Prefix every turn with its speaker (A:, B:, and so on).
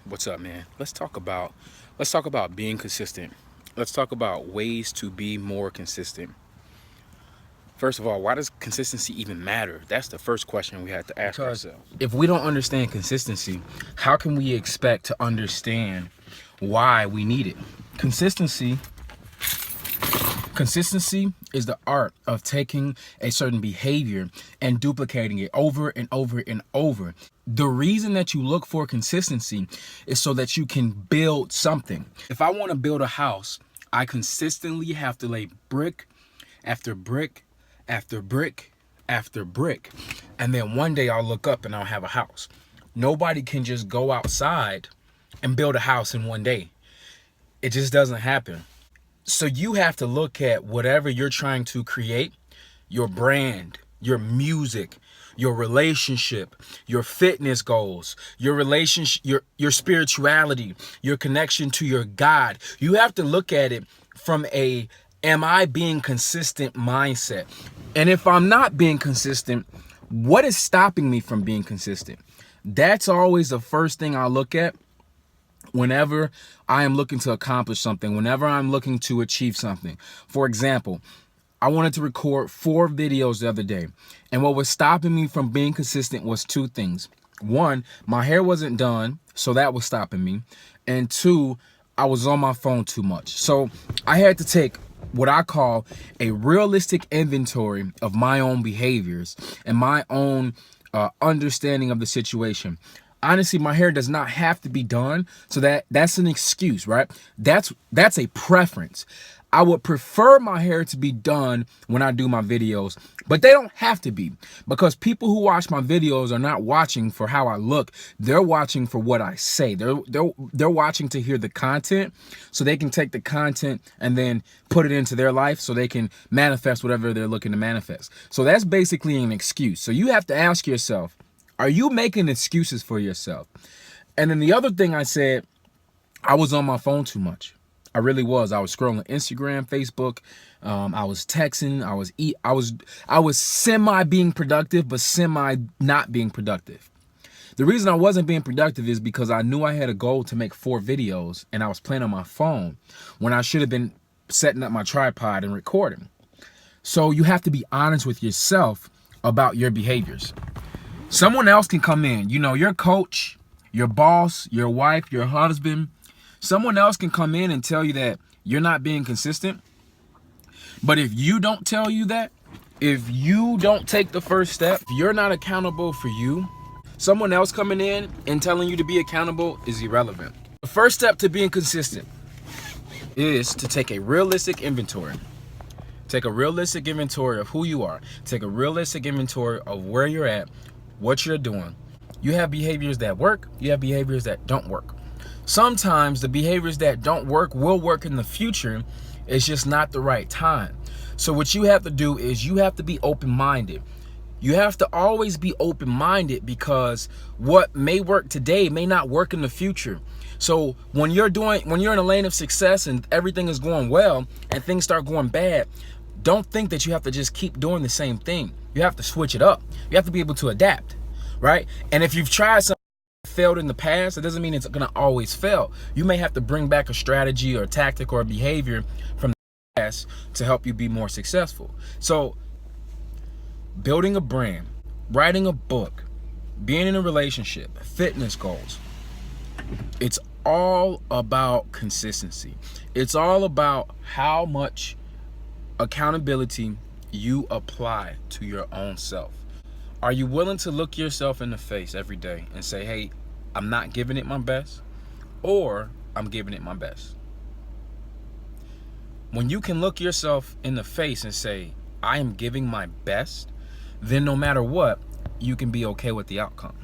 A: What's up, man? Let's talk about being consistent. Let's talk about ways to be more consistent. First of all, why does consistency even matter? That's the first question we have to ask ourselves. If we don't understand consistency, how can we expect to understand why we need it? Consistency Consistency is the art of taking a certain behavior and duplicating it over and over and over. The reason that you look for consistency is so that you can build something. If I want to build a house, I consistently have to lay brick after brick after brick after brick. And then one day I'll look up and I'll have a house. Nobody can just go outside and build a house in one day. It just doesn't happen. So you have to look at whatever you're trying to create, your brand, your music, your relationship, your fitness goals, your relationship, your spirituality, your connection to your God. You have to look at it from a am I being consistent mindset. And if I'm not being consistent, what is stopping me from being consistent? That's always the first thing I look at. Whenever I am looking to accomplish something, whenever I'm looking to achieve something. For example, I wanted to record 4 videos the other day. And what was stopping me from being consistent was 2 things. 1, my hair wasn't done, so that was stopping me. And 2, I was on my phone too much. So I had to take what I call a realistic inventory of my own behaviors and my own understanding of the situation. Honestly, my hair does not have to be done, so that's an excuse, right? That's a preference. I would prefer my hair to be done when I do my videos, but they don't have to be, because people who watch my videos are not watching for how I look. They're watching for what I say. They're watching to hear the content, so they can take the content and then put it into their life so they can manifest whatever they're looking to manifest. So that's basically an excuse. So you have to ask yourself, are you making excuses for yourself? And then the other thing I said, I was on my phone too much. I really was. I was scrolling Instagram, Facebook. I was texting. I was semi being productive, but semi not being productive. The reason I wasn't being productive is because I knew I had a goal to make 4 videos, and I was playing on my phone when I should have been setting up my tripod and recording. So you have to be honest with yourself about your behaviors. Someone else can come in, your coach, your boss, your wife, your husband. Someone else can come in and tell you that you're not being consistent. But if you don't tell you that, if you don't take the first step, if you're not accountable for you, someone else coming in and telling you to be accountable is irrelevant. The first step to being consistent is to take a realistic inventory. Take a realistic inventory of who you are. Take a realistic inventory of where you're at, what you're doing. You have behaviors that work, you have behaviors that don't work. Sometimes the behaviors that don't work will work in the future. It's just not the right time. So what you have to do is you have to be open-minded. You have to always be open-minded, because what may work today may not work in the future. So when you're in a lane of success and everything is going well and things start going bad, don't think that you have to just keep doing the same thing. You have to switch it up. You have to be able to adapt, right? And if you've tried something that failed in the past, it doesn't mean it's going to always fail. You may have to bring back a strategy or a tactic or a behavior from the past to help you be more successful. So building a brand, writing a book, being in a relationship, fitness goals, it's all about consistency. It's all about how much accountability you apply to your own self. Are you willing to look yourself in the face every day and say, hey, I'm not giving it my best, or I'm giving it my best? When you can look yourself in the face and say, I am giving my best, then no matter what, you can be okay with the outcome.